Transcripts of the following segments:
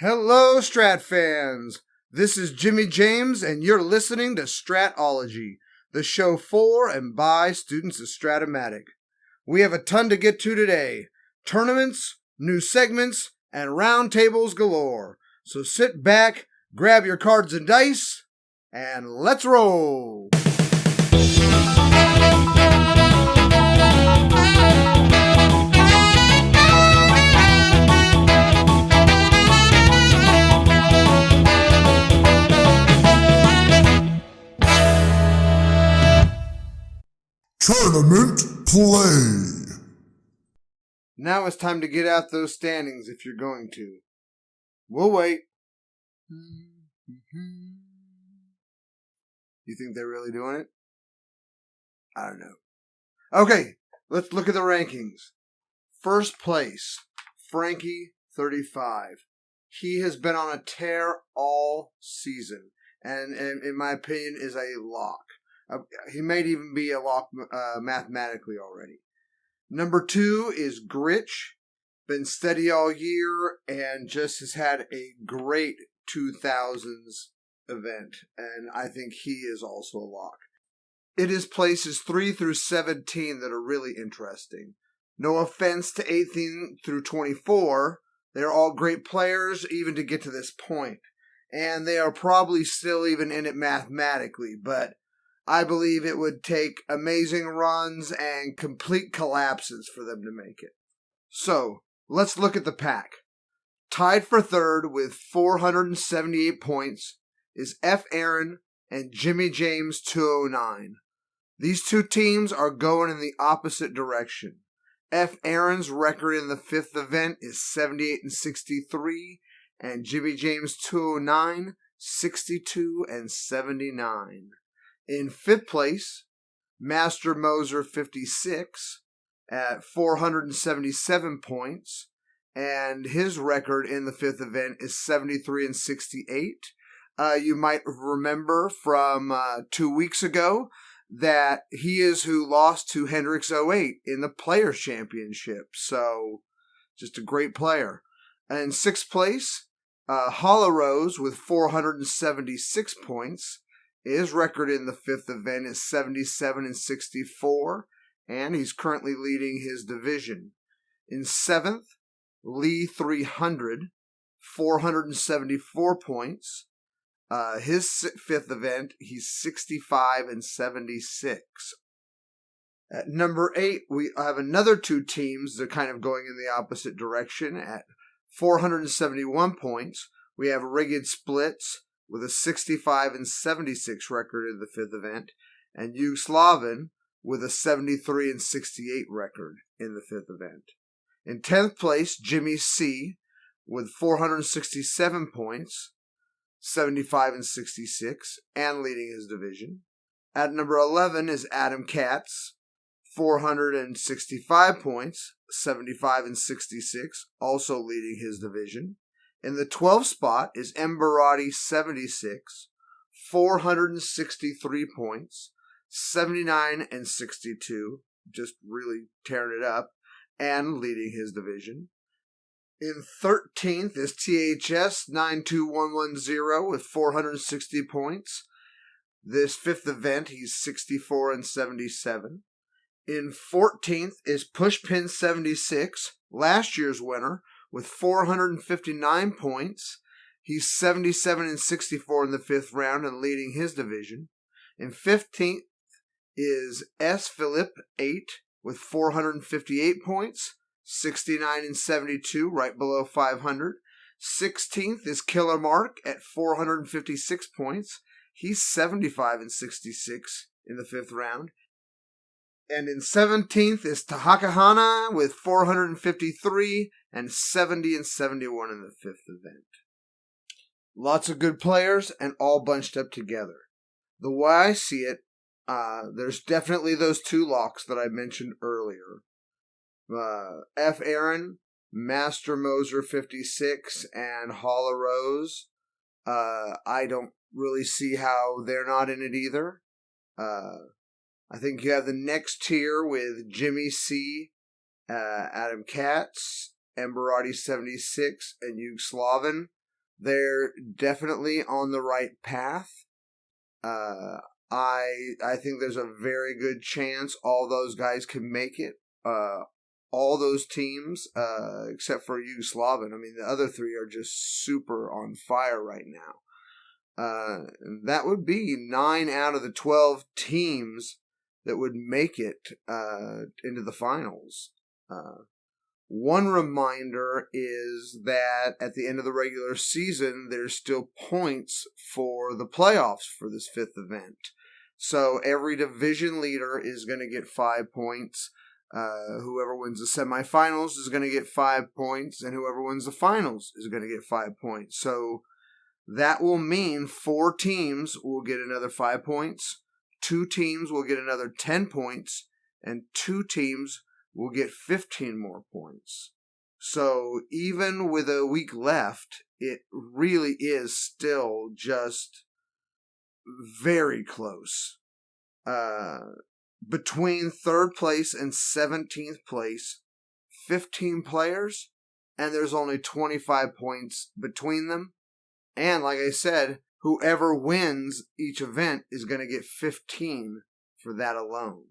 Hello, Strat fans! This is Jimmy James, and you're listening to Strat-O-logy, the show for and by students of Strat-O-Matic. We have a ton to get to today. Tournaments, new segments, and roundtables galore. So sit back, grab your cards and dice, and let's roll! Tournament play. Now it's time to get out those standings if you're going to. We'll wait. You think they're really doing it? I don't know. Okay, let's look at the rankings. First place, Frankie 35. He has been on a tear all season, and in my opinion is a lock. He might even be a lock mathematically already. Number 2 is Gritch. Been steady all year and just has had a great 2000s event. And I think he is also a lock. It is places 3 through 17 that are really interesting. No offense to 18 through 24. They're all great players even to get to this point. And they are probably still even in it mathematically, but I believe it would take amazing runs and complete collapses for them to make it. So, let's look at the pack. Tied for third with 478 points is F. Aaron and Jimmy James 209. These two teams are going in the opposite direction. F. Aaron's record in the fifth event is 78-63, and Jimmy James 209, 62-79. In fifth place, Master Moser 56 at 477 points, and his record in the fifth event is 73-68. You might remember from 2 weeks ago that he is who lost to Hendrix 08 in the Players' Championship, so just a great player. And in sixth place, Hollow Rose with 476 points. His record in the fifth event is 77-64, and he's currently leading his division. In seventh, Lee 300, 474 points. His fifth event, he's 65-76. At number 8, we have another two teams that are kind of going in the opposite direction. At 471 points, we have Rigged Splits with a 65-76 record in the fifth event, and Yugoslavin with a 73-68 record in the fifth event. In 10th place, Jimmy C with 467 points, 75-66, and leading his division. At number 11 is Adam Katz, 465 points, 75-66, also leading his division. In the 12th spot is Emberati 76, 463 points, 79-62, just really tearing it up, and leading his division. In 13th is THS 92110 with 460 points. This fifth event, he's 64-77. In 14th is Pushpin 76, last year's winner, with 459 points. He's 77-64 in the fifth round and leading his division. In 15th is S. Philip 8 with 458 points, 69-72, right below 500. 16th is Killer Mark at 456 points. He's 75-66 in the fifth round. And in 17th is Tahakahana with 453 and 70-71 in the fifth event. Lots of good players and all bunched up together. The way I see it, there's definitely those two locks that I mentioned earlier. F. Aaron, Master Moser 56, and Hollow Rose. I don't really see how they're not in it either. I think you have the next tier with Jimmy C, Adam Katz, Emberati 76, and Yugoslavin. They're definitely on the right path. I think there's a very good chance all those guys can make it. All those teams, except for Yugoslavia. I mean, the other three are just super on fire right now. That would be 9 out of the 12 teams that would make it into the finals. One reminder is that at the end of the regular season, there's still points for the playoffs for this fifth event. So every division leader is going to get 5 points. Whoever wins the semifinals is going to get 5 points, and whoever wins the finals is going to get 5 points. So that will mean 4 teams will get another 5 points, 2 teams will get another 10 points, and 2 teams will get 15 more points. So even with a week left, it really is still just very close. Between 3rd place and 17th place, 15 players, and there's only 25 points between them. And like I said, whoever wins each event is going to get 15 for that alone.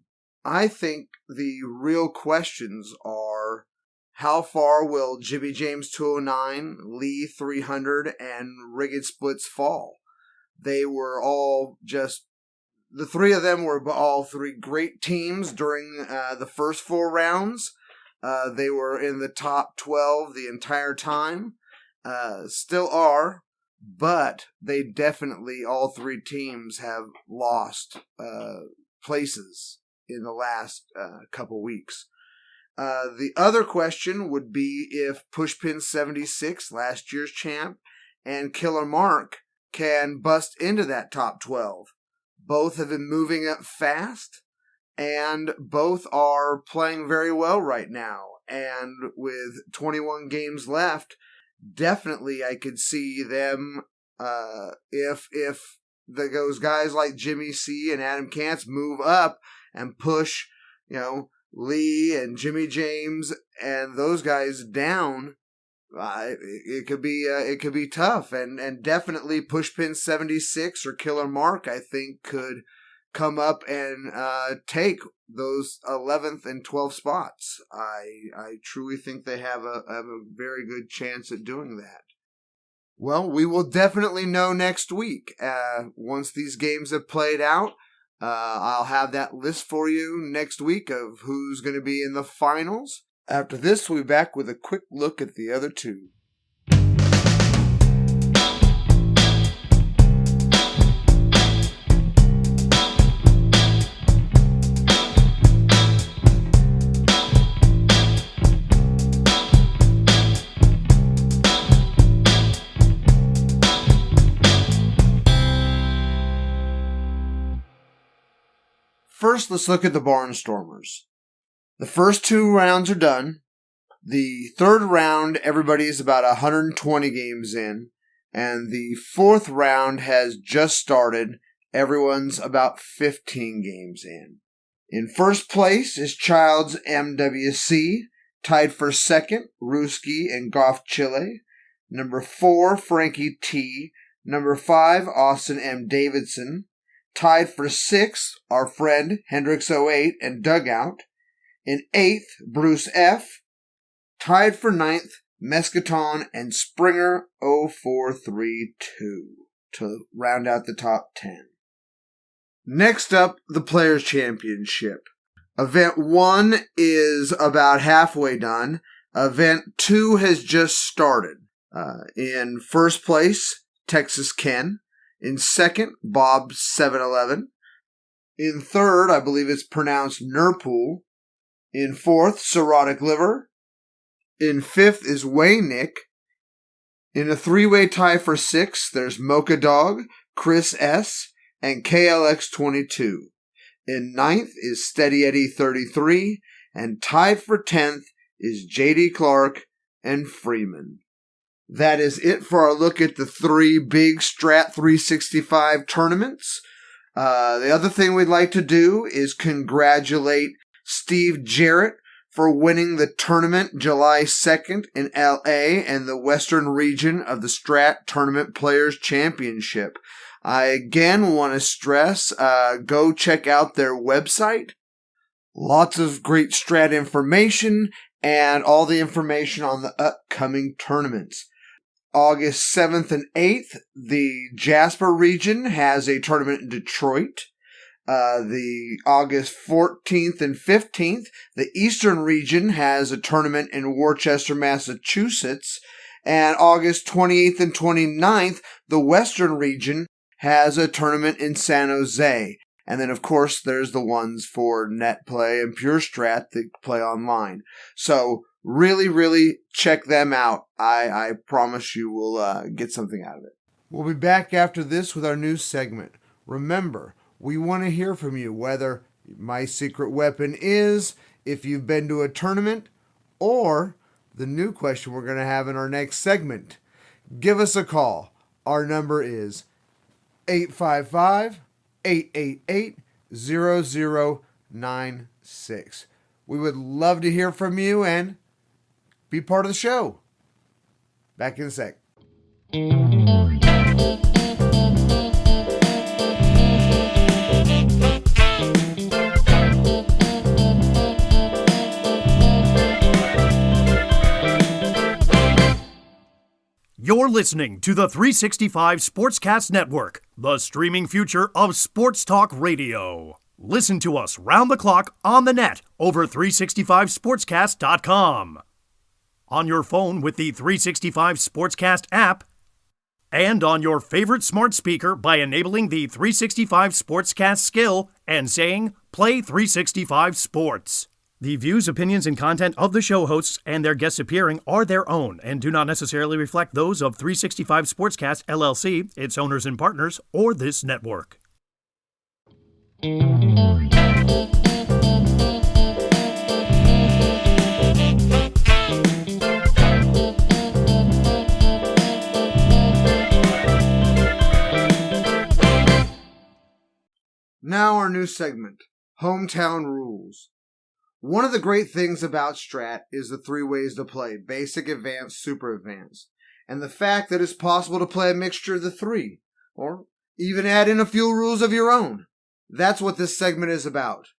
I think the real questions are, how far will Jimmy James 209, Lee 300, and Rigged Splits fall? They were all just, the 3 of them were all 3 great teams during the first 4 rounds. They were in the top 12 the entire time. Still are, but they definitely, all 3 teams have lost places in the last couple weeks. The other question would be if Pushpin 76, last year's champ, and Killer Mark can bust into that top 12. Both have been moving up fast, and both are playing very well right now. And with 21 games left, definitely I could see them, if those guys like Jimmy C and Adam Kantz move up and push, Lee and Jimmy James and those guys down, it could be tough, and definitely Pushpin 76 or Killer Mark, I think, could come up and take those 11th and 12th spots. I truly think they have a very good chance at doing that. Well, we will definitely know next week. Once these games have played out, I'll have that list for you next week of who's going to be in the finals. After this, we'll be back with a quick look at the other 2. First, let's look at the Barnstormers. The first 2 rounds are done. The 3rd round, everybody is about 120 games in. And the 4th round has just started. Everyone's about 15 games in. In first place is Childs MWC. Tied for 2nd, Ruski and Goff Chile. Number 4, Frankie T. Number 5, Austin M. Davidson. Tied for 6th, our friend Hendrix08 and Dugout. In 8th, Bruce F. Tied for 9th, Mescaton and Springer 0432 to round out the top 10. Next up, the Players' Championship. Event 1 is about halfway done. Event 2 has just started. In first place, Texas Ken. In 2nd, Bob 711. In 3rd, I believe it's pronounced Nurpool. In 4th, Cirrhotic Liver. In 5th is Waynick. In a 3-way tie for 6th, there's Mocha Dog, Chris S., and KLX22. In 9th is Steady Eddie 33, and tied for 10th is JD Clark and Freeman. That is it for our look at the 3 big Strat 365 tournaments. The other thing we'd like to do is congratulate Steve Jarrett for winning the tournament July 2nd in LA and the Western region of the Strat Tournament Players Championship. I again want to stress, go check out their website. Lots of great Strat information and all the information on the upcoming tournaments. August 7th and 8th, the Jasper region has a tournament in Detroit. The August 14th and 15th, the Eastern region has a tournament in Worcester, Massachusetts. And August 28th and 29th, the Western region has a tournament in San Jose. And then, of course, there's the ones for Net Play and Pure Strat that play online. So really, really check them out. I promise you will get something out of it. We'll be back after this with our new segment. Remember, we want to hear from you, whether my secret weapon is, if you've been to a tournament, or the new question we're going to have in our next segment. Give us a call. Our number is 855-888-0096. We would love to hear from you and be part of the show. Back in a sec. You're listening to the 365 Sportscast Network, the streaming future of sports talk radio. Listen to us round the clock on the net over 365sportscast.com. On your phone with the 365 Sportscast app, and on your favorite smart speaker by enabling the 365 Sportscast skill and saying, "Play 365 Sports." The views, opinions, and content of the show hosts and their guests appearing are their own and do not necessarily reflect those of 365 Sportscast LLC, its owners and partners, or this network. Now our new segment, Hometown Rules. One of the great things about Strat is the 3 ways to play, basic, advanced, super advanced, and the fact that it's possible to play a mixture of the 3, or even add in a few rules of your own. That's what this segment is about.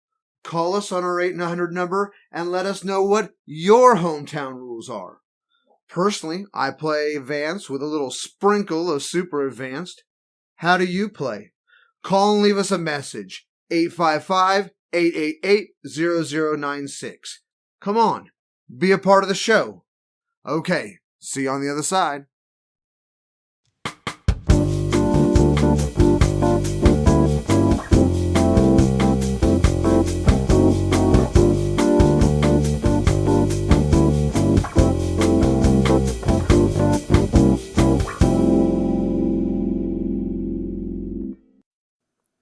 Call us on our 800 number and let us know what your hometown rules are. Personally, I play advanced with a little sprinkle of super advanced. How do you play? Call and leave us a message, 855-888-0096. Come on, be a part of the show. Okay, see you on the other side.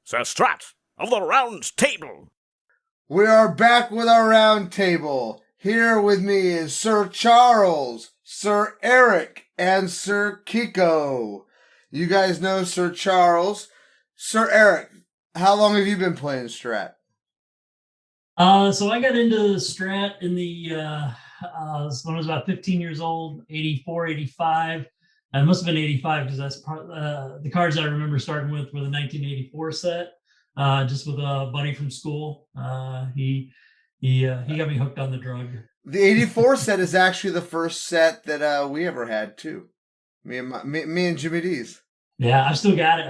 Sir Strat of the Round Table. We are back with our round table. Here with me is Sir Charles, Sir Eric, and Sir Kiko. You guys know Sir Charles. Sir Eric, how long have you been playing Strat? So I got into Strat in the when I was about 15 years old, 84, 85. It must have been 85 because that's the cards I remember starting with were the 1984 set. Just with a buddy from school. He got me hooked on the drug. The 84 set is actually the first set that we ever had too. Me and Jimmy D's. Yeah, I've still got it.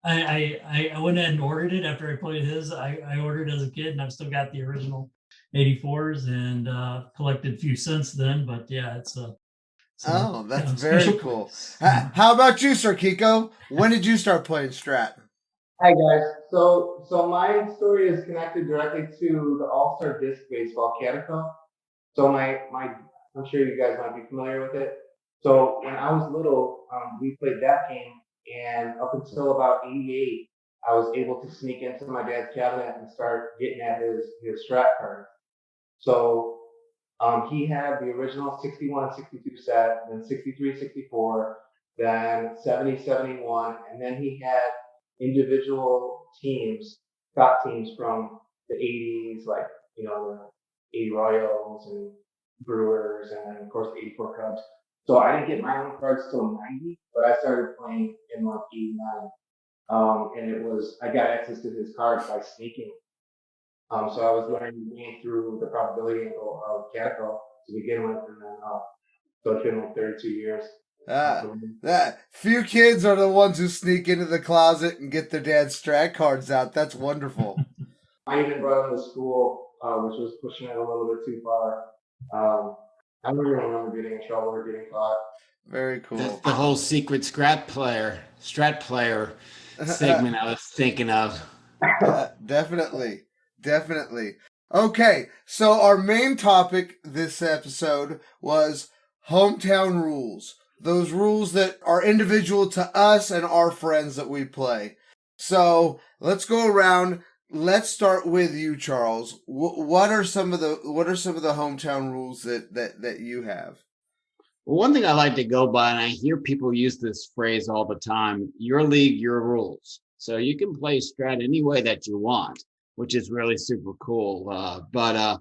I went ahead and ordered it after I played his. I ordered it as a kid, and I've still got the original 84s and collected a few since then. But yeah, it's that's very cool. How about you, Sir Kiko? When did you start playing Strat? Hi guys. So my story is connected directly to the All-Star Disc Baseball Catico. So I'm sure you guys might be familiar with it. So when I was little, we played that game, and up until about 88, I was able to sneak into my dad's cabinet and start getting at his Strat card. So he had the original 61, 62 set, then 63, 64, then 70, 71, and then he had individual teams, got teams from the 80s, like, 80 Royals and Brewers, and then of course the 84 Cubs. So I didn't get my own cards till 90, but I started playing in like 89. And I got access to his cards by sneaking. So I was learning the game through the probability angle of Kiko to begin with, and then so it's been like 32 years. That few kids are the ones who sneak into the closet and get their dad's Strat cards out. That's wonderful. I even brought him to school, which was pushing it a little bit too far. I don't even remember getting in trouble or getting caught. Very cool. That's the whole secret Strat player segment I was thinking of. Definitely. Okay, so our main topic this episode was hometown rules. Those rules that are individual to us and our friends that we play. So let's go around. Let's start with you, Charles. What are some of the hometown rules that you have? Well, one thing I like to go by, and I hear people use this phrase all the time: your league, your rules. So you can play Strat any way that you want, which is really super cool. But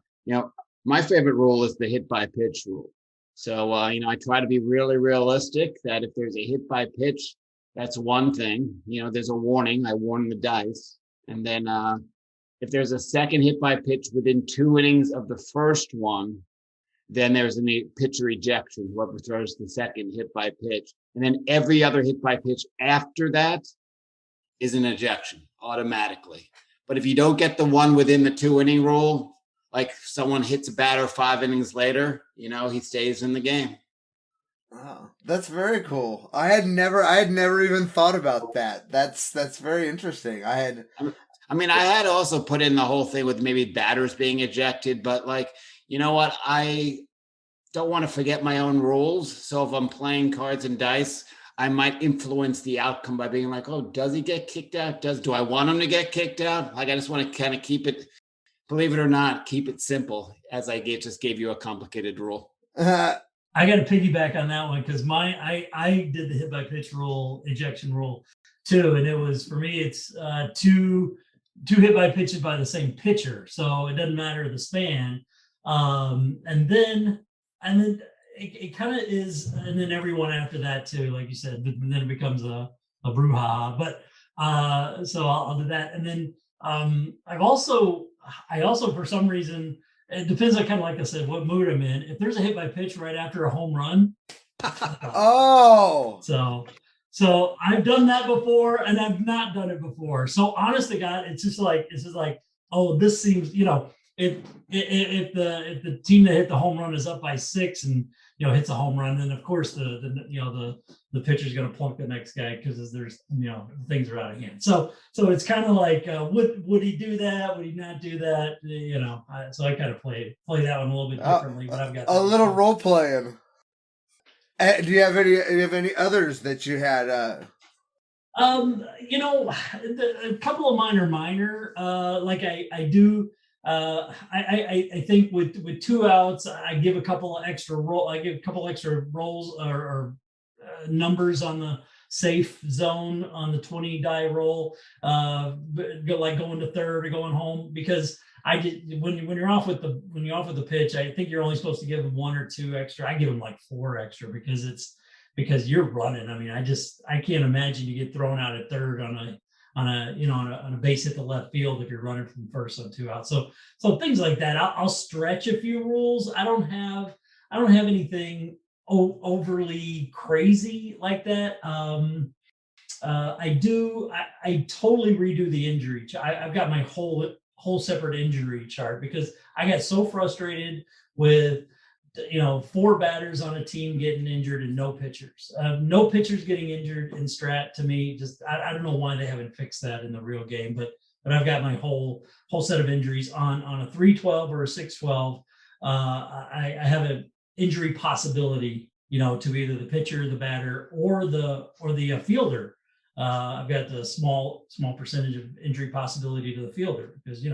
my favorite rule is the hit by pitch rule. So, I try to be really realistic that if there's a hit by pitch, that's one thing. There's a warning. I warn the dice. And then if there's a second hit by pitch within 2 innings of the first one, then there's a pitcher ejection, whoever throws the second hit by pitch. And then every other hit by pitch after that is an ejection automatically. But if you don't get the one within the 2 inning rule, like someone hits a batter 5 innings later, he stays in the game. Oh, that's very cool. I had never even thought about that. That's very interesting. I had also put in the whole thing with maybe batters being ejected, but you know what? I don't want to forget my own rules. So if I'm playing cards and dice, I might influence the outcome by being like, oh, does he get kicked out? Do I want him to get kicked out? I just want to kind of keep it, believe it or not, keep it simple, as I just gave you a complicated rule. I got to piggyback on that one because I did the hit by pitch rule, ejection rule too, and it was, for me, it's two hit by pitches by the same pitcher, so it doesn't matter the span. And then it kind of is, and then everyone after that too, like you said, then it becomes a brouhaha. But so I'll do that, and then I also for some reason, it depends on, kind of like I said, what mood I'm in. If there's a hit by pitch right after a home run, oh, so I've done that before, and I've not done it before. So honest to God, it's just like, oh, this seems, if the team that hit the home run is up by 6 and hits a home run, then of course the pitcher's going to plunk the next guy because there's things are out of hand. So it's kind of like would he do that? Would he not do that? So I kind of play that one a little bit differently. But I've got a little role playing. Do you have any others that you had? A couple of mine are minor. Like I do. I think with 2 outs, I give a couple of extra rolls or numbers on the safe zone on the 20 die roll, like going to third or going home, because when you're off with the pitch, I think you're only supposed to give them 1 or 2 extra. I give them like 4 extra because you're running. I mean, I can't imagine you get thrown out at third on a base hit to left field if you're running from first on 2 outs. So things like that. I'll stretch a few rules. I don't have anything overly crazy like that. I totally redo the injury. I've got my whole separate injury chart because I got so frustrated with 4 batters on a team getting injured and no pitchers. No pitchers getting injured in Strat, to me, just I don't know why they haven't fixed that in the real game, but I've got my whole set of injuries on a 3-12 or a 6-12. I have an injury possibility, to either the pitcher, the batter, or the fielder. I've got the small percentage of injury possibility to the fielder because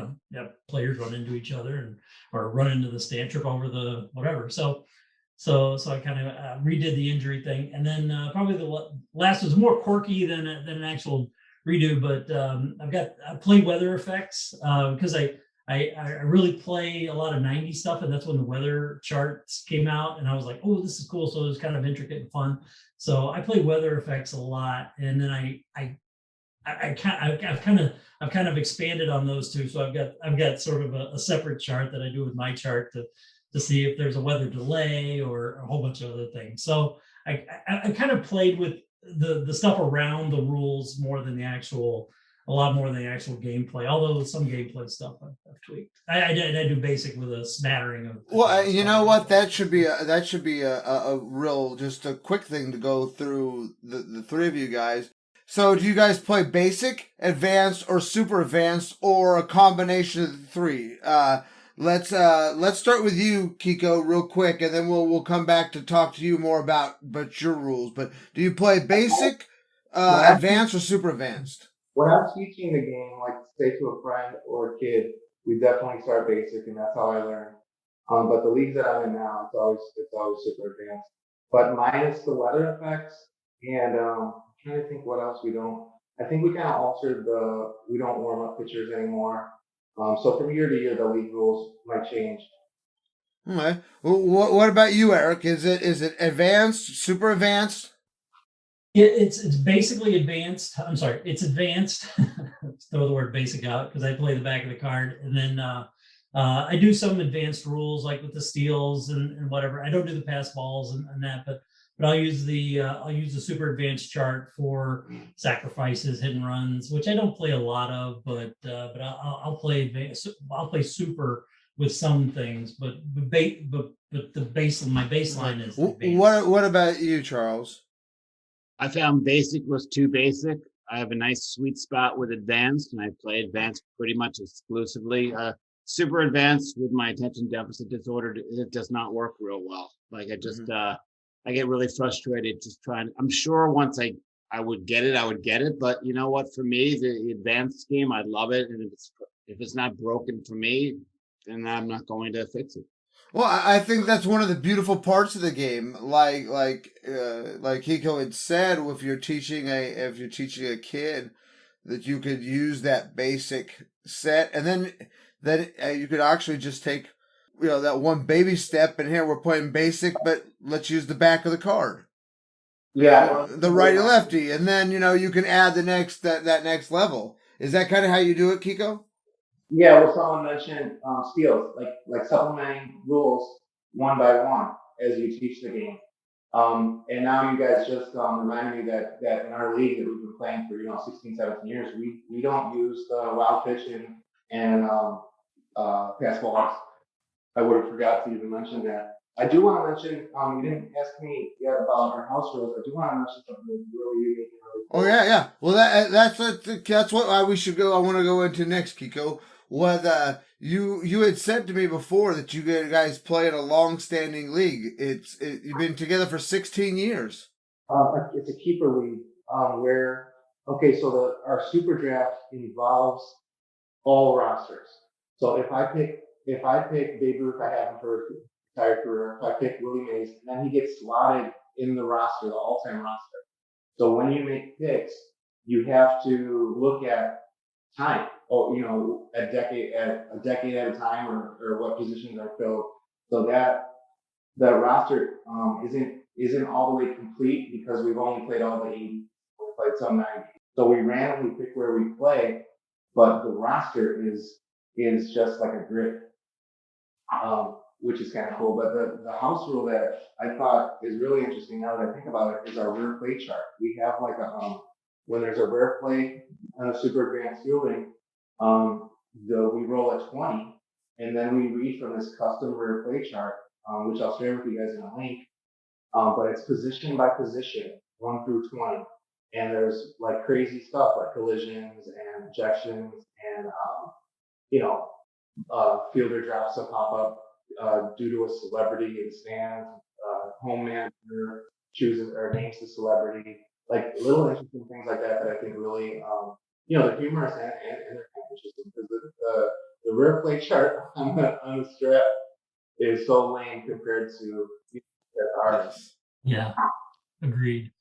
players run into each other or run into the stand, trip over the whatever. So I kind of redid the injury thing, and then probably the last was more quirky than an actual redo. But I play weather effects because I I really play a lot of 90s stuff, and that's when the weather charts came out, and I was like, oh, this is cool. So it was kind of intricate and fun. So I play weather effects a lot, and then I've kind of expanded on those two. So I've got sort of a separate chart that I do with my chart to see if there's a weather delay or a whole bunch of other things. So I kind of played with the stuff around the rules more than a lot more than the actual gameplay. Although some gameplay stuff I've tweaked. I do basic with a smattering of. Well, you know what? That should be a real, just a quick thing to go through the three of you guys. So, do you guys play basic, advanced, or super advanced, or a combination of the three? Let's start with you, Kiko, real quick, and then we'll come back to talk to you more about your rules. But do you play basic, advanced, or super advanced? When I'm teaching the game, like say to a friend or a kid, we definitely start basic, and that's how I learn. But the leagues that I'm in now, it's always super advanced. But minus the weather effects, and I'm trying to think what else we don't. I think we kind of altered we don't warm up pitchers anymore. So from year to year, the league rules might change. Okay. Well, what about you, Eric? Is it advanced, super advanced? It's basically advanced. I'm sorry, it's advanced. Let's throw the word basic out because I play the back of the card, and then I do some advanced rules like with the steals and whatever. I don't do the pass balls and that, but I'll use the super advanced chart for sacrifices, hit and runs, which I don't play a lot of, but I'll play advanced. I'll play super with some things, but my baseline is advanced. What about you, Charles? I found basic was too basic. I have a nice sweet spot with advanced, and I play advanced pretty much exclusively. Super advanced with my attention deficit disorder, it does not work real well. Like I get really frustrated just trying. I'm sure once I would get it. But you know what? For me, the advanced game, I love it, and if it's not broken for me, then I'm not going to fix it. Well, I think that's one of the beautiful parts of the game. Like Kiko had said, if you're teaching a kid, that you could use that basic set, and then you could actually just take, that one baby step. And here we're playing basic, but let's use the back of the card. Yeah, the righty lefty, and then you can add the next that next level. Is that kind of how you do it, Kiko? Yeah, well, someone mentioned steals, like supplementing rules one by one as you teach the game. And now you guys just reminded me that in our league that we've been playing for 16, 17 years, we don't use the wild pitch and pass balls. I would have forgot to even mention that. I do want to mention, you didn't ask me yet about our house rules. I do want to mention something that's really unique and really cool. Oh yeah. Well, that's what we should go. I want to go into next, Kiko. What you had said to me before that you guys play in a long-standing league. You've been together for 16 years. It's a keeper league where so our super draft involves all rosters. So if I pick Babe Ruth, I have him for his entire career. If I pick Willie Mays, then he gets slotted in the roster, the all-time roster. So when you make picks, you have to look at time, a decade at a time, or what positions are filled, so that the roster isn't all the way complete because we've only played all the 80, we played some 90. So we randomly pick where we play, but the roster is just like a grid, which is kind of cool. But the house rule that I thought is really interesting now that I think about it is our rare play chart. We have like when there's a rare play on a super advanced fielding, we roll a 20, and then we read from this custom rare play chart, which I'll share with you guys in a link. But it's position by position, 1 through 20, and there's like crazy stuff like collisions and ejections and fielder drops a pop up due to a celebrity in the stands. Home manager chooses or names the celebrity. Like little interesting things like that I think really, they're humorous and they're kind of interesting because the rare play chart on the Strat is so lame compared to ours. Yeah, agreed.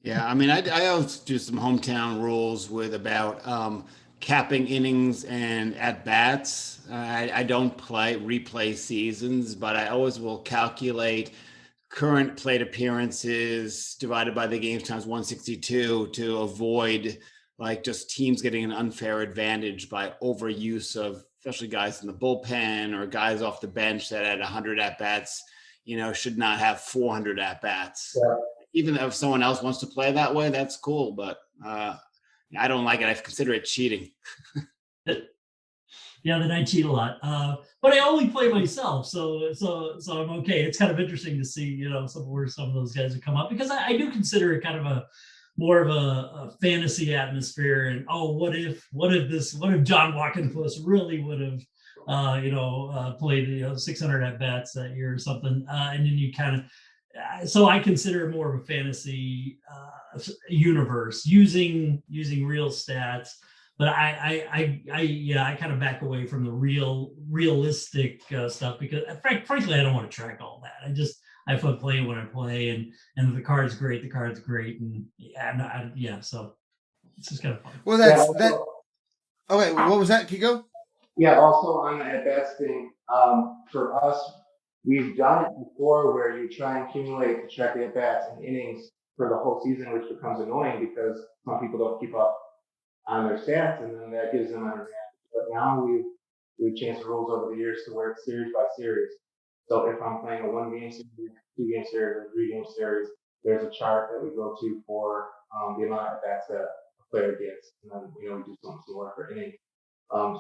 Yeah, I mean, I always do some hometown rules with about capping innings and at bats. I don't replay seasons, but I always will calculate current plate appearances divided by the games times 162 to avoid like just teams getting an unfair advantage by overuse of especially guys in the bullpen or guys off the bench that at 100 at bats, should not have 400 at bats. Yeah. Even if someone else wants to play that way, that's cool. But I don't like it. I consider it cheating. Yeah, then I cheat a lot. But I only play myself, so I'm okay. It's kind of interesting to see, where some of those guys have come up, because I do consider it kind of a more of a fantasy atmosphere. And what if John Walkenfuss really would have played 600 at bats that year or something, and then you kind of so I consider it more of a fantasy universe using real stats. But I kind of back away from the realistic stuff, because frankly, I don't want to track all that. I have fun playing when I play, and if the card's great, and so it's just kind of fun. Well, Okay, what was that, Kiko? Yeah, also on the at-bats thing, for us, we've done it before where you try and accumulate to track the at-bats and innings for the whole season, which becomes annoying because some people don't keep up on their stats, and then that gives them an advantage. But now we've changed the rules over the years to where it's series by series. So if I'm playing a 1-game series, 2-game series, or 3-game series, there's a chart that we go to for the amount of bats that a player gets, and then we do something similar for innings.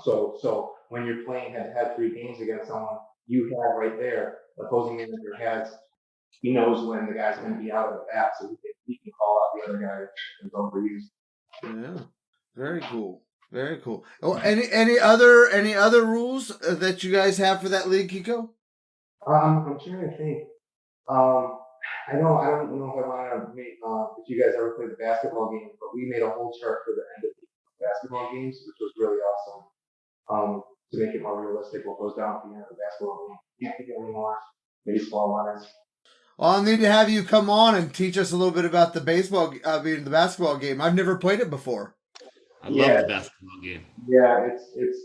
So when you're playing head-to-head 3 games against someone, you have right there opposing manager he knows when the guy's going to be out of the bat, so he can call out the other guy who's overused. Yeah. Very cool. Very cool. Oh, any other rules that you guys have for that league, Kiko? I'm trying to think. I don't know if I want to make if you guys ever played the basketball game, but we made a whole chart for the end of the basketball games, which was really awesome. To make it more realistic, what goes down at the end of the basketball game. Can't think of any more baseball ones. Well, I'll need to have you come on and teach us a little bit about the basketball game. I've never played it before. I love the basketball game. Yeah, it's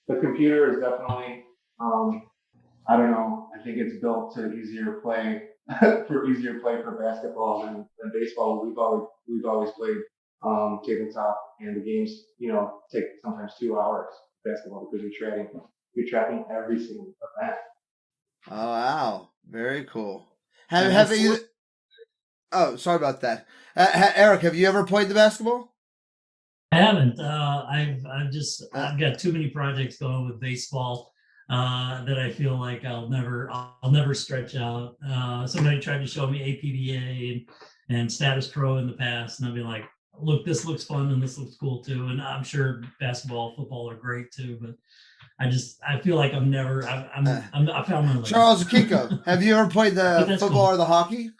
the computer is definitely I don't know. I think it's built to easier play for basketball than baseball. We've always played tabletop, and the games take sometimes 2 hours basketball because you're tracking every single event. Oh wow, very cool. Have you? Oh, sorry about that. Eric, have you ever played the basketball? I haven't. I've got too many projects going with baseball that I feel like I'll never stretch out. Somebody tried to show me APBA and Status Pro in the past, and I'll be like, look, this looks fun and this looks cool too. And I'm sure basketball, football are great too, but I feel like I found my limit. Charles Kiko, have you ever played the football or the hockey?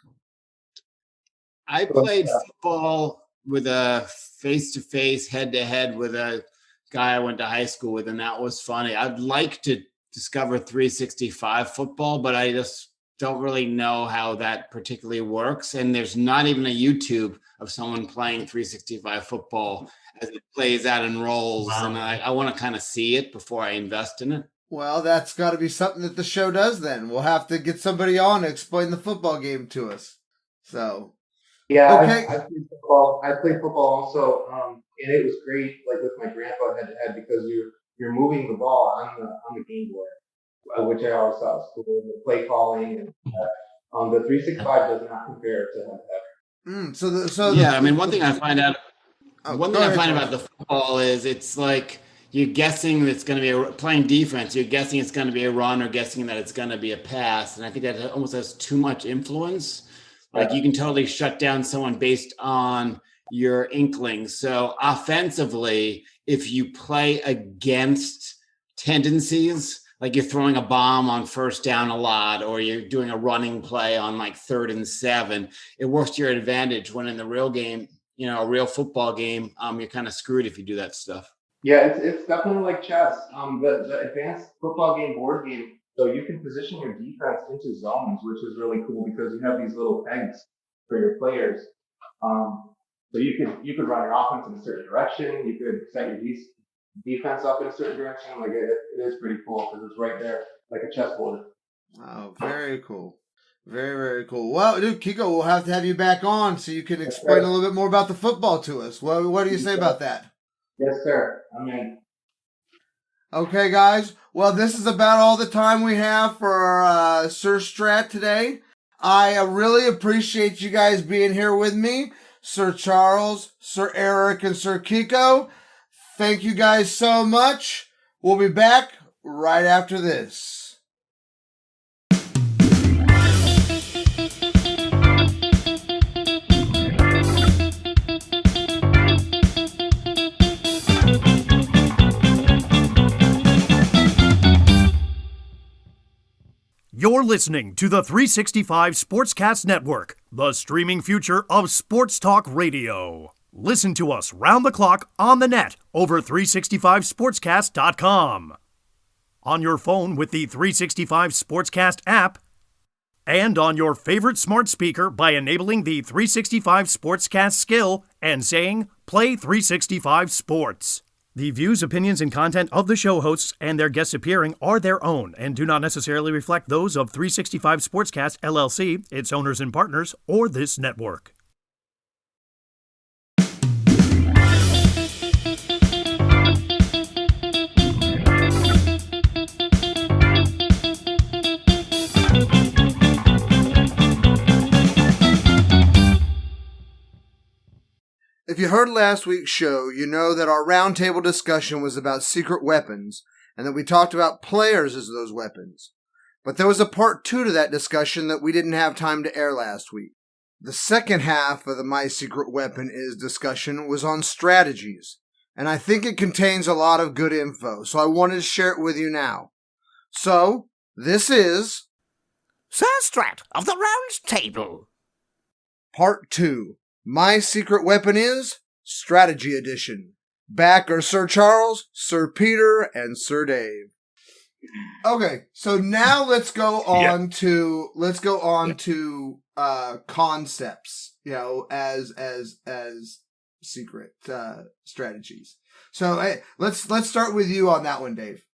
I played football with a face-to-face, head-to-head with a guy I went to high school with, and that was funny. I'd like to discover 365 football, but I just don't really know how that particularly works. And there's not even a YouTube of someone playing 365 football as it plays out and rolls. Wow. And I want to kind of see it before I invest in it. Well, that's got to be something that the show does then. We'll have to get somebody on to explain the football game to us. So... Yeah, okay. I played football. I played football also, and it was great. Like with my grandpa head to head, because you're moving the ball on the game board, which I always thought was cool. The play calling and the 365 does not compare to head to head. Yeah, I mean, one thing I find out about the football is it's like you're guessing it's going to be playing defense. You're guessing it's going to be a run or guessing that it's going to be a pass, and I think that almost has too much influence. Like you can totally shut down someone based on your inklings. So offensively, if you play against tendencies, like you're throwing a bomb on first down a lot, or you're doing a running play on like 3rd and 7, it works to your advantage. When in the real game, a real football game, you're kind of screwed if you do that stuff. Yeah, it's definitely like chess. The advanced football game board game. So you can position your defense into zones, which is really cool because you have these little pegs for your players. So you could run your offense in a certain direction. You could set your defense up in a certain direction. Like it is pretty cool because it's right there, like a chessboard. Oh, very cool. Very, very cool. Well, dude, Kiko, we'll have to have you back on so you can explain a little bit more about the football to us. What do you say about that? Yes, sir. I'm in. Okay, guys. Well, this is about all the time we have for Sir Strat today. I really appreciate you guys being here with me. Sir Charles, Sir Eric, and Sir Kiko. Thank you guys so much. We'll be back right after this. You're listening to the 365 Sportscast Network, the streaming future of sports talk radio. Listen to us round the clock on the net over 365sportscast.com. On your phone with the 365 Sportscast app, and on your favorite smart speaker by enabling the 365 Sportscast skill and saying, "Play 365 Sports." The views, opinions, and content of the show hosts and their guests appearing are their own and do not necessarily reflect those of 365 Sportscast LLC, its owners and partners, or this network. If you heard last week's show, you know that our roundtable discussion was about secret weapons and that we talked about players as those weapons. But there was a part 2 to that discussion that we didn't have time to air last week. The second half of the My Secret Weapon Is discussion was on strategies, and I think it contains a lot of good info, so I wanted to share it with you now. So, this is Sir Strat of the Round Table. Part 2. My Secret Weapon Is Strategy Edition. Back are Sir Charles, Sir Peter, and Sir Dave. Okay, so now let's go on to concepts, as secret strategies. So hey, let's start with you on that one, Dave.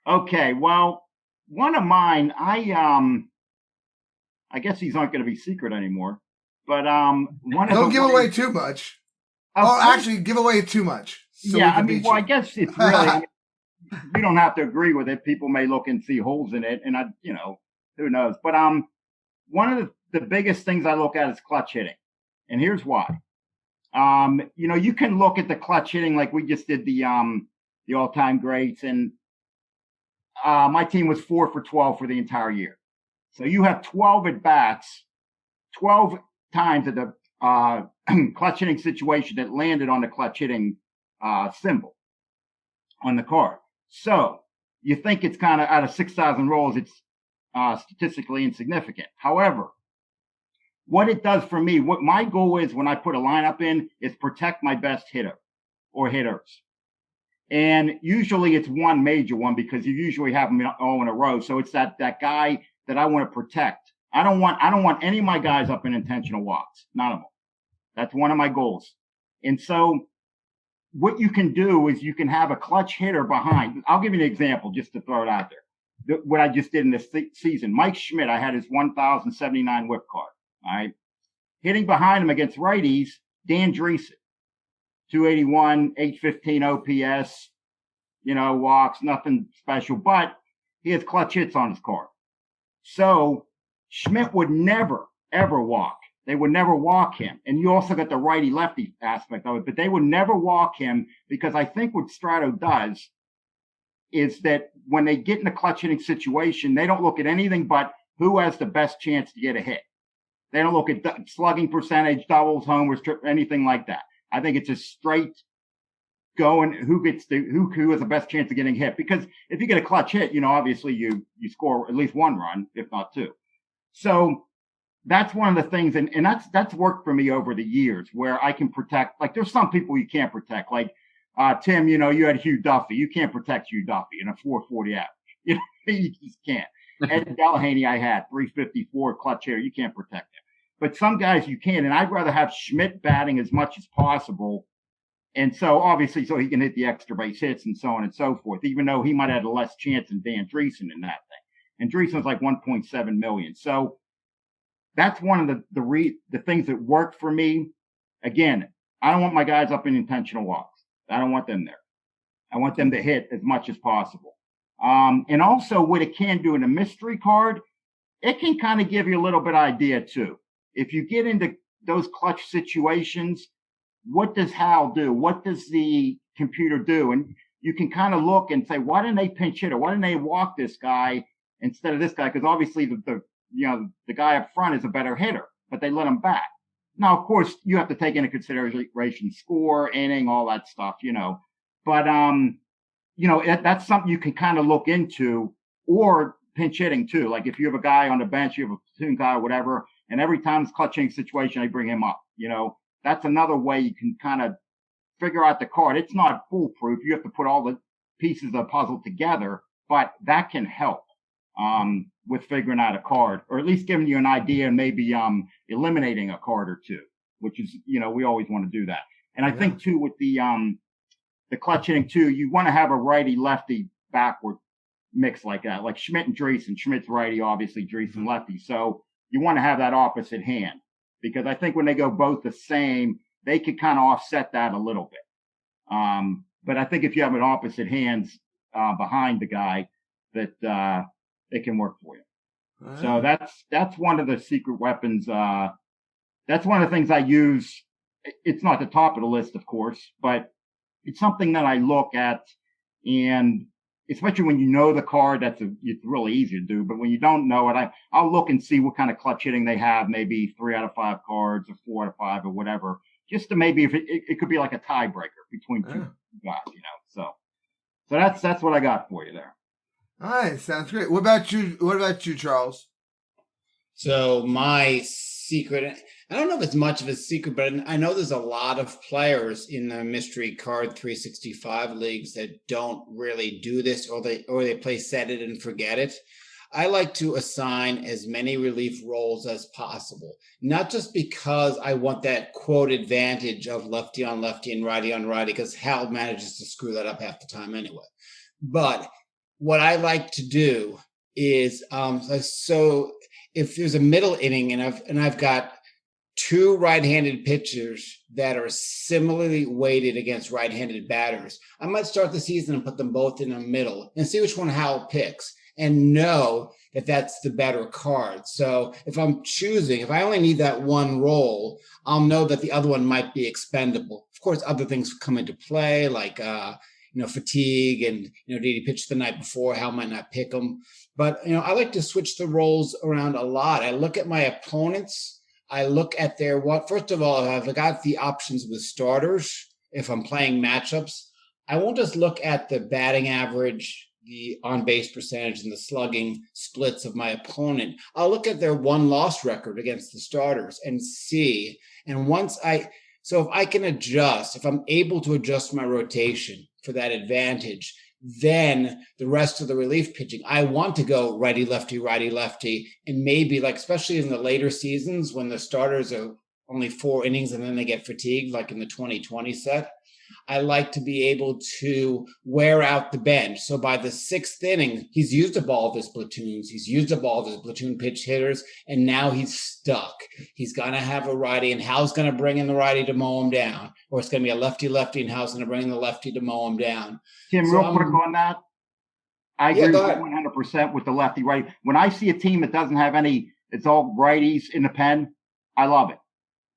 Okay, well, one of mine, I guess these aren't going to be secret anymore. But don't give away too much. Actually, give away too much. So yeah, I guess it's really. We don't have to agree with it. People may look and see holes in it, and who knows? But one of the biggest things I look at is clutch hitting, and here's why. You can look at the clutch hitting like we just did the all-time greats, and my team was 4 for 12 for the entire year. So you have 12 at bats, 12 times at the clutch hitting situation that landed on the clutch hitting symbol on the card. So you think it's kind of out of 6,000 rolls, it's statistically insignificant. However, what it does for me, what my goal is when I put a lineup in is protect my best hitter or hitters. And usually it's one major one because you usually have them all in a row. So it's that guy that I want to protect. I don't want any of my guys up in intentional walks. None of them. That's one of my goals. And so what you can do is you can have a clutch hitter behind. I'll give you an example just to throw it out there. What I just did in this season. Mike Schmidt, I had his 1,079 whip card. All right. Hitting behind him against righties, Dan Dreesen. 281, 815 OPS, walks, nothing special, but he has clutch hits on his card. So Schmidt would never, ever walk. They would never walk him. And you also got the righty-lefty aspect of it, but they would never walk him because I think what Strat-O does is that when they get in a clutch hitting situation, they don't look at anything but who has the best chance to get a hit. They don't look at slugging percentage, doubles, homers, anything like that. I think it's a straight going who has the best chance of getting hit. Because if you get a clutch hit, obviously you score at least one run, if not two. So that's one of the things, and that's worked for me over the years where I can protect. Like there's some people you can't protect. Like Tim, you had Hugh Duffy. You can't protect Hugh Duffy in a 440 average. You just can't. Ed Delahaney, I had 354 clutch hitter. You can't protect him. But some guys you can, and I'd rather have Schmidt batting as much as possible And so obviously, so he can hit the extra base hits and so on and so forth, even though he might have had a less chance than Dan Dreesen in that thing. And Dreesen's like 1.7 million. So that's one of the things that worked for me. Again, I don't want my guys up in intentional walks. I don't want them there. I want them to hit as much as possible. And also what it can do in a mystery card, it can kind of give you a little bit of idea too. If you get into those clutch situations, what does Hal do? What does the computer do? And you can kind of look and say, why didn't they pinch hit, or why didn't they walk this guy instead of this guy? Because obviously the guy up front is a better hitter, but they let him back. Now, of course, you have to take into consideration score, inning, all that stuff, But that's something you can kind of look into, or pinch hitting too. Like if you have a guy on the bench, you have a platoon guy or whatever, and every time it's clutch hitting situation, they bring him up. That's another way you can kind of figure out the card. It's not foolproof. You have to put all the pieces of the puzzle together, but that can help with figuring out a card, or at least giving you an idea and maybe eliminating a card or two, which is, we always want to do that. And I think too with the clutch hitting too, you want to have a righty lefty backward mix like that, like Schmidt and Dreesen. Schmidt's righty, obviously Dreesen lefty. So you want to have that opposite hand, because I think when they go both the same, they could kind of offset that a little bit. But I think if you have an opposite hands behind the guy, that it can work for you. Right. So that's one of the secret weapons. That's one of the things I use. It's not the top of the list, of course, but it's something that I look at, and especially when you know the card, it's really easy to do. But when you don't know it, I'll look and see what kind of clutch hitting they have, maybe 3 out of 5 cards or 4 out of 5 or whatever, just to maybe if it could be like a tiebreaker between two guys, So that's what I got for you there. All right, sounds great. What about you, Charles? So my secret, I don't know if it's much of a secret, but I know there's a lot of players in the mystery card 365 leagues that don't really do this, or they play set it and forget it. I like to assign as many relief roles as possible, not just because I want that quote advantage of lefty on lefty and righty on righty, because Hal manages to screw that up half the time anyway. But what I like to do is, so if there's a middle inning and I've got 2 right-handed pitchers that are similarly weighted against right-handed batters, I might start the season and put them both in the middle and see which one Hal picks, and know that that's the better card. So if I only need that one role, I'll know that the other one might be expendable. Of course, other things come into play, like fatigue, and did he pitch the night before? Hal might not pick him. But I like to switch the roles around a lot. I look at my opponents. I look at first of all, I've got the options with starters. If I'm playing matchups, I won't just look at the batting average, the on-base percentage, and the slugging splits of my opponent. I'll look at their won-loss record against the starters and see. And so if I can adjust, if I'm able to adjust my rotation for that advantage, then the rest of the relief pitching, I want to go righty, lefty, and maybe, like, especially in the later seasons when the starters are only 4 innings and then they get fatigued, like in the 2020 set, I like to be able to wear out the bench. So by the 6th inning, he's used up all of his platoons. He's used up all of his platoon pitch hitters, and now he's stuck. He's going to have a righty, and Hal's going to bring in the righty to mow him down. Or it's going to be a lefty, and Hal's going to bring in the lefty to mow him down. Tim, so real quick on that. I agree 100% with the lefty righty. When I see a team that doesn't have it's all righties in the pen, I love it.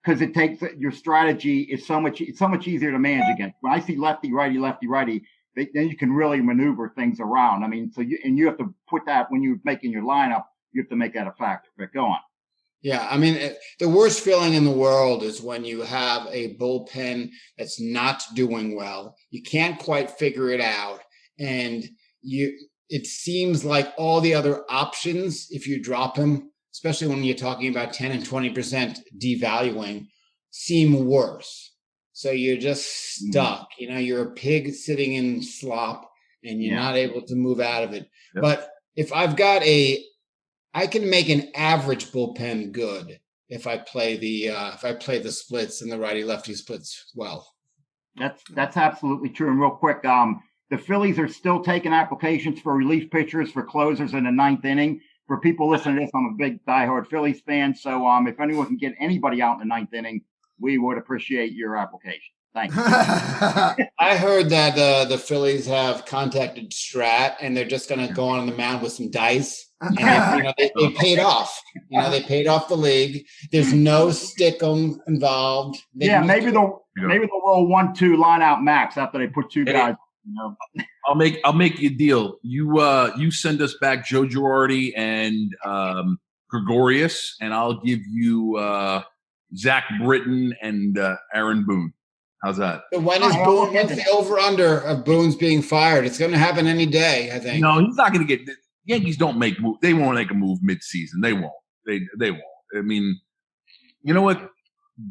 Because it takes your strategy is so much easier to manage against. When I see lefty, righty, then you can really maneuver things around. I mean, you have to put that when you're making your lineup, you have to make that a factor. But go on. Yeah, I mean, the worst feeling in the world is when you have a bullpen that's not doing well. You can't quite figure it out, and it seems like all the other options, if you drop him, especially when you're talking about 10 and 20% devaluing, seem worse. So you're just stuck. You're a pig sitting in slop, and you're not able to move out of it. Yep. But if I've got I can make an average bullpen good if I play the splits and the righty lefty splits well. That's absolutely true. And real quick, the Phillies are still taking applications for relief pitchers for closers in the 9th inning. For people listening to this, I'm a big diehard Phillies fan. So if anyone can get anybody out in the 9th inning, we would appreciate your application. Thanks. I heard that the Phillies have contacted Strat, and they're just going to go on the mound with some dice. And they paid off. They paid off the league. There's no stick-em involved. Maybe they'll roll 1-2 line out max after they put 2 guys. I'll make you a deal. You send us back Joe Girardi and Gregorius, and I'll give you Zach Britton and Aaron Boone. How's that? So when's the over-under of Boone's being fired? It's going to happen any day, I think. No, he's not going to get – Yankees don't make move. They won't make a move mid-season. They won't. They won't. I mean, you know what?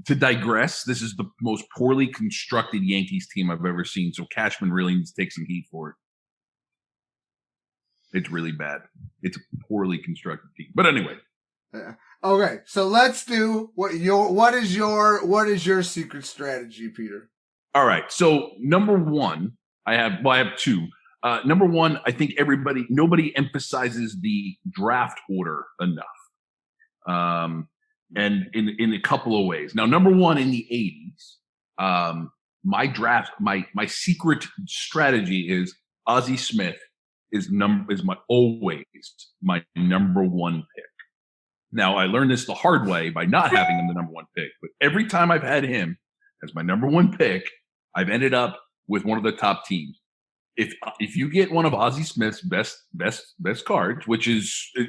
To digress, this is the most poorly constructed Yankees team I've ever seen, so Cashman really needs to take some heat for it. It's really bad. It's a poorly constructed team. But anyway. Okay, so let's do what is your secret strategy, Peter? All right. So number one, I have 2. Number one, I think nobody emphasizes the draft order enough. And in a couple of ways. Now, number one, in the 80s, my secret strategy is Ozzie Smith is always my number 1 pick. Now, I learned this the hard way by not having him the number 1 pick, but every time I've had him as my number 1 pick, I've ended up with one of the top teams. If you get one of Ozzie Smith's best cards,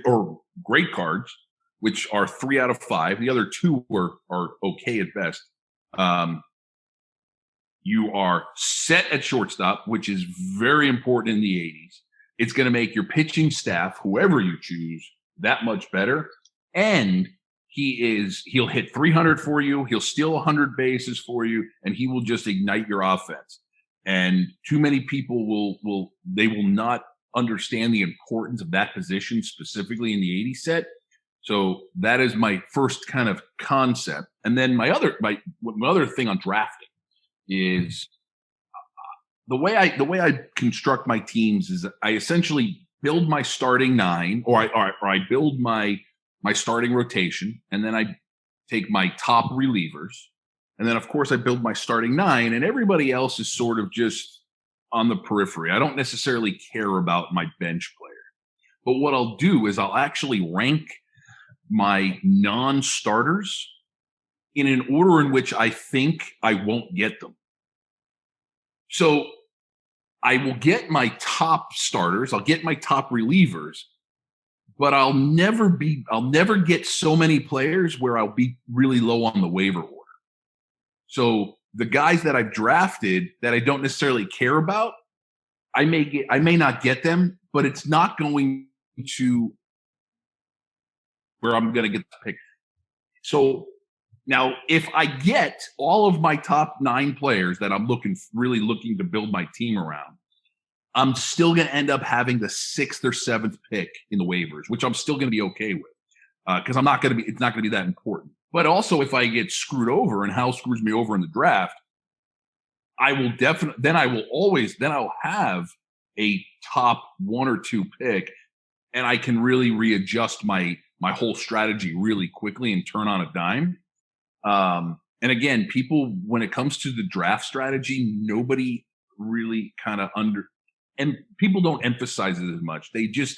or great cards, which are 3 out of 5, the other 2 are okay at best. You are set at shortstop, which is very important in the 80s. It's going to make your pitching staff, whoever you choose, that much better. And he'll hit 300 for you. He'll steal 100 bases for you, and he will just ignite your offense. And too many people will not understand the importance of that position, specifically in the 80 set. So that is my first kind of concept. And then my other thing on drafting is the way I construct my teams is I essentially build my starting 9, or I build my starting rotation, and then I take my top relievers, and then of course I build my starting 9, and everybody else is sort of just on the periphery. I don't necessarily care about my bench player, but what I'll do is I'll actually rank my non-starters in an order in which I think I won't get them. So I will get my top starters, I'll get my top relievers, but I'll never get so many players where I'll be really low on the waiver order. So the guys that I've drafted that I don't necessarily care about, I may not get them, but it's not going to where I'm going to get the pick. So now if I get all of my top 9 players that I'm really looking to build my team around, I'm still going to end up having the 6th or 7th pick in the waivers, which I'm still going to be okay with because it's not going to be that important. But also, if I get screwed over and Hal screws me over in the draft, I'll have a top 1 or 2 pick, and I can really readjust my whole strategy really quickly and turn on a dime. And again, people, when it comes to the draft strategy, nobody really and people don't emphasize it as much. They just,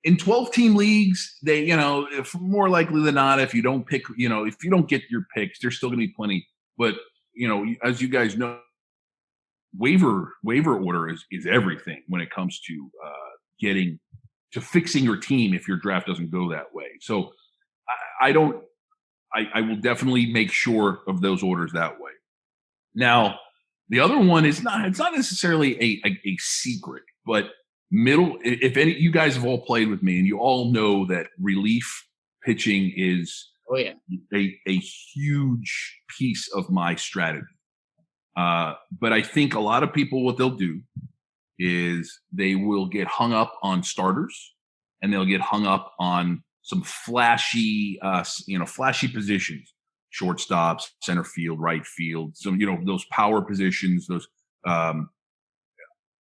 in 12-team leagues, if more likely than not, if you don't pick, if you don't get your picks, there's still going to be plenty. But, as you guys know, waiver order is everything when it comes to fixing your team if your draft doesn't go that way. So I will definitely make sure of those orders that way. Now, the other one is it's not necessarily a secret, but if any, you guys have all played with me and you all know that relief pitching is a huge piece of my strategy. But I think a lot of people, what they'll do is they will get hung up on starters and they'll get hung up on some flashy positions. shortstop, center field, right field. So, those power positions, those,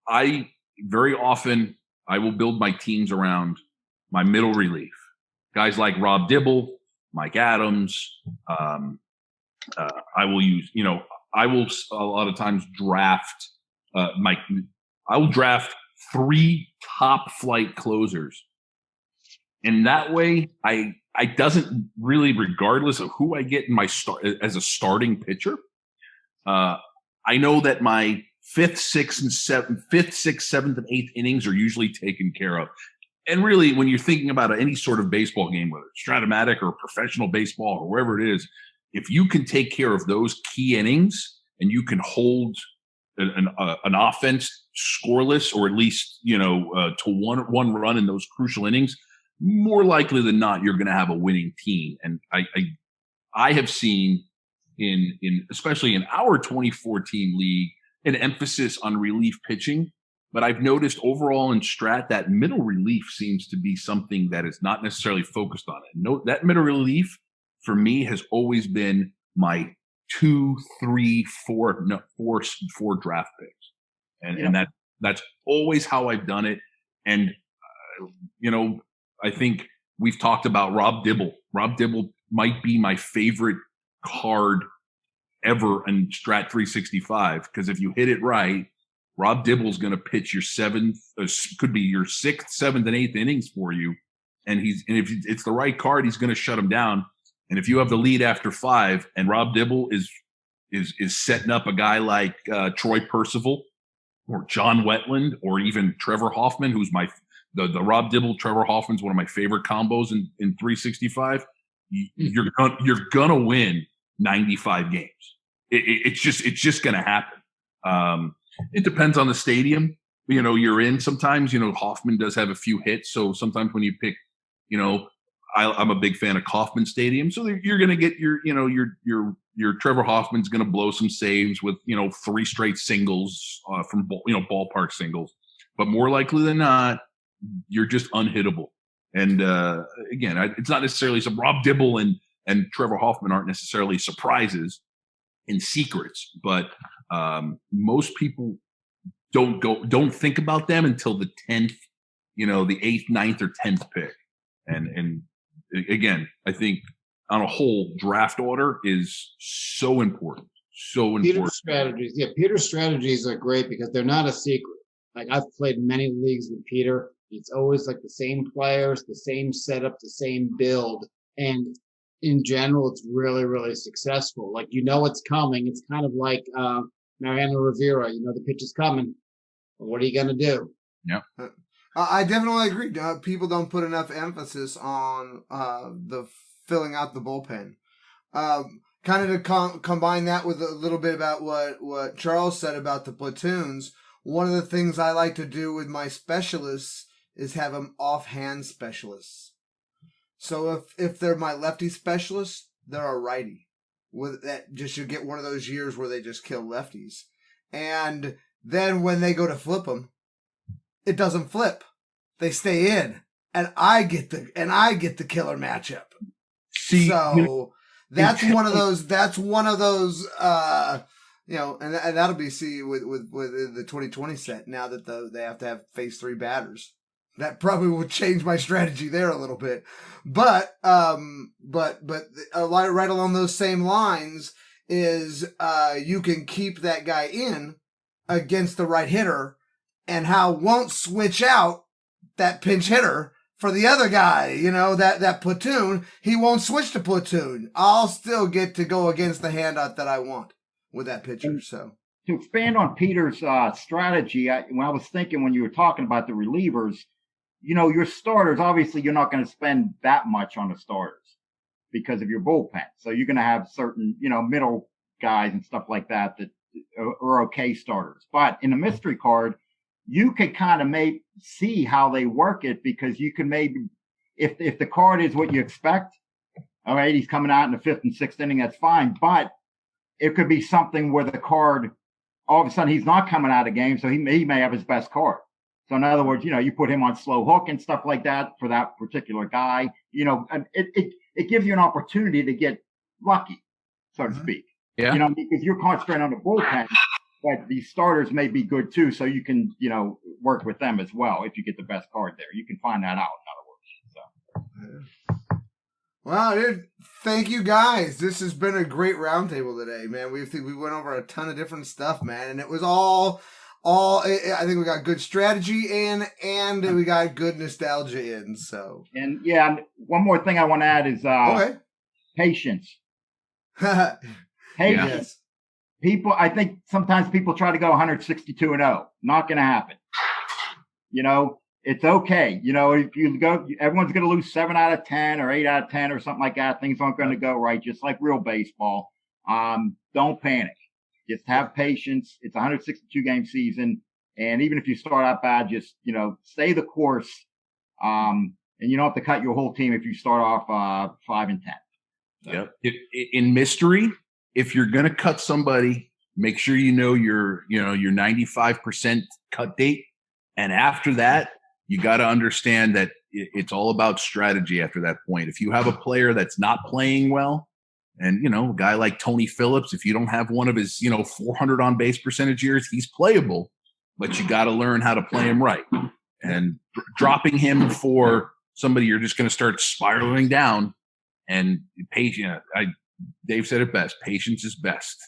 I very often, I will build my teams around my middle relief. Guys like Rob Dibble, Mike Adams. I will use, I will a lot of times draft I will draft 3 top flight closers. And that way I doesn't really, regardless of who I get in my as a starting pitcher, I know that my fifth, sixth, seventh, and eighth innings are usually taken care of. And really, when you're thinking about any sort of baseball game, whether it's Strat-O-Matic or professional baseball or wherever it is, if you can take care of those key innings and you can hold an offense scoreless, or at least to one run in those crucial innings, more likely than not you're going to have a winning team. And I have seen in especially in our 2014 league an emphasis on relief pitching. But I've noticed overall in Strat that middle relief seems to be something that is not necessarily focused on it. That middle relief for me has always been my 2, 3, 4 draft picks, and that's always how I've done it. And I think we've talked about Rob Dibble. Rob Dibble might be my favorite card ever in Strat 365, because if you hit it right, Rob Dibble's going to pitch your could be your 6th, 7th, and 8th innings for you. And if it's the right card, he's going to shut him down. And if you have the lead after 5 and Rob Dibble is setting up a guy like Troy Percival or John Wetland or even Trevor Hoffman, who's the Rob Dibble, Trevor Hoffman's one of my favorite combos in 365. You're going to win 95 games. It's just going to happen. It depends on the stadium, you're in. Sometimes, Hoffman does have a few hits. So sometimes when you pick, I'm a big fan of Kauffman Stadium. So you're going to get your Trevor Hoffman's going to blow some saves with, 3 straight singles from, ballpark singles. But more likely than not, you're just unhittable. And again, it's not necessarily some Rob Dibble and Trevor Hoffman aren't necessarily surprises and secrets, but most people don't think about them until the 10th, the 8th, 9th, or 10th pick. And again, I think on a whole, draft order is so important. Peter's strategies are great because they're not a secret. Like, I've played many leagues with Peter. It's always like the same players, the same setup, the same build. And in general, it's really, really successful. Like, it's coming. It's kind of like Mariano Rivera. The pitch is coming. What are you going to do? Yeah. I definitely agree. People don't put enough emphasis on the filling out the bullpen. Kind of to combine that with a little bit about what Charles said about the platoons, one of the things I like to do with my specialists is have them offhand specialists. So if they're my lefty specialist, they're a righty. With that, just you get one of those years where they just kill lefties, and then when they go to flip them, it doesn't flip; they stay in, and I get the killer matchup. So that's one of those. That's one of those. And that'll be with the 2020 set. Now that they have to have phase 3 batters. That probably would change my strategy there a little bit, but right along those same lines is you can keep that guy in against the right hitter, and how won't switch out that pinch hitter for the other guy. That platoon, he won't switch to platoon. I'll still get to go against the handout that I want with that pitcher. So to expand on Peter's strategy, when I was thinking when you were talking about the relievers. Your starters, obviously, you're not going to spend that much on the starters because of your bullpen. So you're going to have certain, middle guys and stuff like that are okay starters. But in a mystery card, you can kind of see how they work it, because you can maybe, if the card is what you expect, all right, he's coming out in the 5th and 6th inning, that's fine. But it could be something where the card, all of a sudden, he's not coming out of game, so he may have his best card. So in other words, you put him on slow hook and stuff like that for that particular guy, and it gives you an opportunity to get lucky. so to speak. Yeah. You know, because you're concentrating on the bullpen, but these starters may be good too, so you can, you know, work with them as well if you get the best card there. You can find that out, in other words. So. Wow, dude! Thank you guys. This has been a great roundtable today, man. We went over a ton of different stuff, man, and it was all. I think we got good strategy in, and we got good nostalgia in. So. And yeah, one more thing I want to add is okay. Patience. Patience. Yes. People, I think sometimes people try to go 162-0. Not going to happen. You know, it's okay. You know, if you go, everyone's going to lose 7 out of 10 or 8 out of 10 or something like that. Things aren't going to go right, just like real baseball. Don't panic. Just have patience. It's a 162 game season. And even if you start out bad, just, you know, stay the course. And you don't have to cut your whole team if you start off 5 and 10. So. Yep. In mystery, if you're going to cut somebody, make sure you know your 95% cut date. And after that, you got to understand that it's all about strategy after that point. If you have a player that's not playing well, and, you know, a guy like Tony Phillips, if you don't have one of his, 400 on base percentage years, he's playable, but you got to learn how to play him right. And dropping him for somebody you're just going to start spiraling down, and patient. Dave said it best. Patience is best.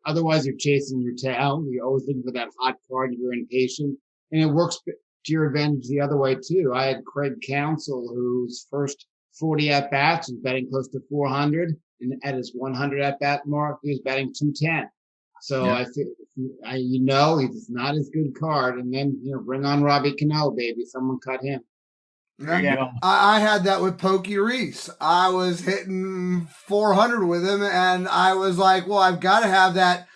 Otherwise you're chasing your tail. You're always looking for that hot card. You're impatient, and it works to your advantage the other way too. I had Craig Counsell, whose first 40 at bats was betting close to 400, and at his 100 at bat mark, he was betting 210. So yeah. He's not his good card, and then bring on Robbie Cano, baby. Someone cut him. Yeah. I had that with Pokey Reese. I was hitting 400 with him, and I was like, well, I've got to have that,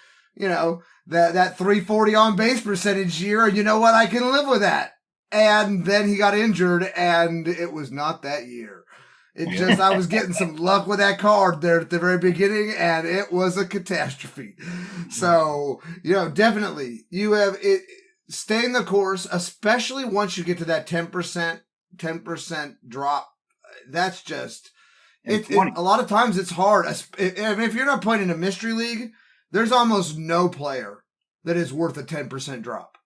that 340 on base percentage year. You know what? I can live with that. And then he got injured, and it was not that year. I was getting some luck with that card there at the very beginning, and it was a catastrophe. So, definitely you have it. Stay in the course, especially once you get to that 10% drop. That's just a lot of times it's hard. If you're not playing in a mystery league, there's almost no player that is worth a 10% drop.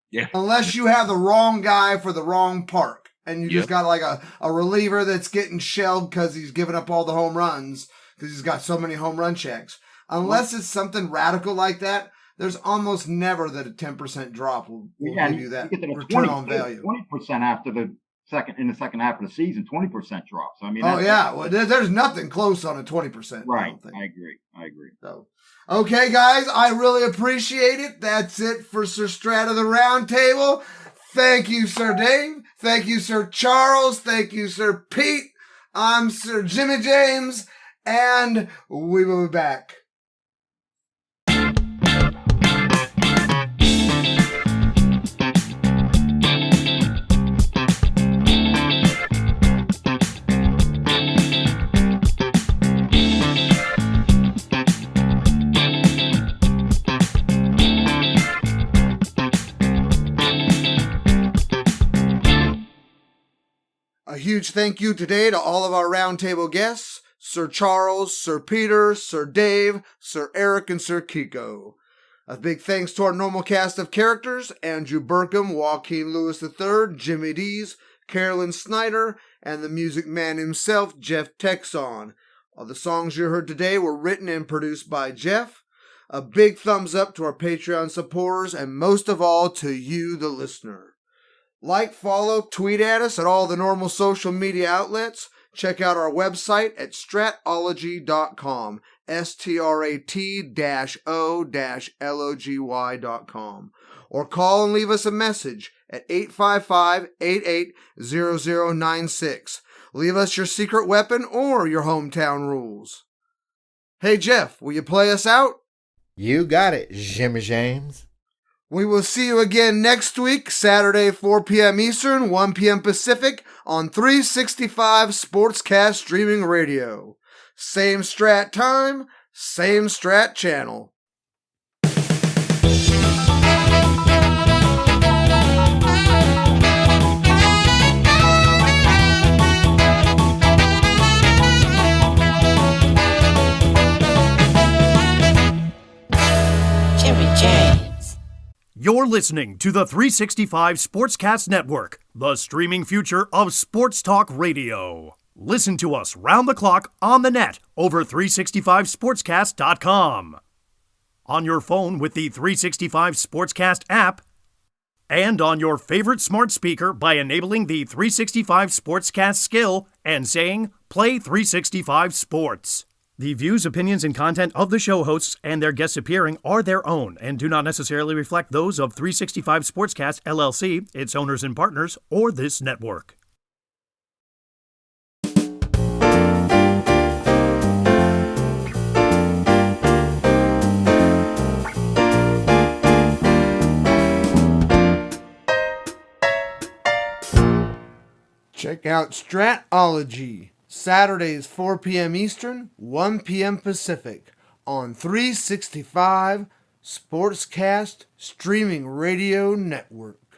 Yeah. Unless you have the wrong guy for the wrong park, and you just got like a reliever that's getting shelled because he's giving up all the home runs because he's got so many home run checks. Unless it's something radical like that, there's almost never that a 10% drop will give you that return on value. 20% after in the second half of the season, 20% drops. I mean, there's nothing close on a 20%. Right. I agree. So, okay, guys, I really appreciate it. That's it for Sir Strat of the Round Table. Thank you, Sir Dave. Thank you, Sir Charles. Thank you, Sir Pete. I'm Sir Jimmy James, and we will be back. A huge thank you today to all of our roundtable guests, Sir Charles, Sir Peter, Sir Dave, Sir Eric, and Sir Kiko. A big thanks to our normal cast of characters, Andrew Burkham, Joaquin Lewis III, Jimmy Dees, Carolyn Snyder, and the music man himself, Jeff Texon. All the songs you heard today were written and produced by Jeff. A big thumbs up to our Patreon supporters, and most of all to you, the listener. Like, follow, tweet at us at all the normal social media outlets. Check out our website at Strat-O-logy.com, Strat-O-logy.com. Or call and leave us a message at 855-880096. Leave us your secret weapon or your hometown rules. Hey, Jeff, will you play us out? You got it, Jimmy James. We will see you again next week, Saturday, 4 p.m. Eastern, 1 p.m. Pacific, on 365 Sportscast Streaming Radio. Same Strat time, same Strat channel. You're listening to the 365 Sportscast Network, the streaming future of sports talk radio. Listen to us round the clock on the net over 365sportscast.com. On your phone with the 365 Sportscast app, and on your favorite smart speaker by enabling the 365 Sportscast skill and saying, "Play 365 Sports." The views, opinions, and content of the show hosts and their guests appearing are their own and do not necessarily reflect those of 365 Sportscast LLC, its owners and partners, or this network. Check out Strat-O-logy, Saturdays 4 p.m. Eastern, 1 p.m. Pacific, on 365 Sportscast Streaming Radio Network.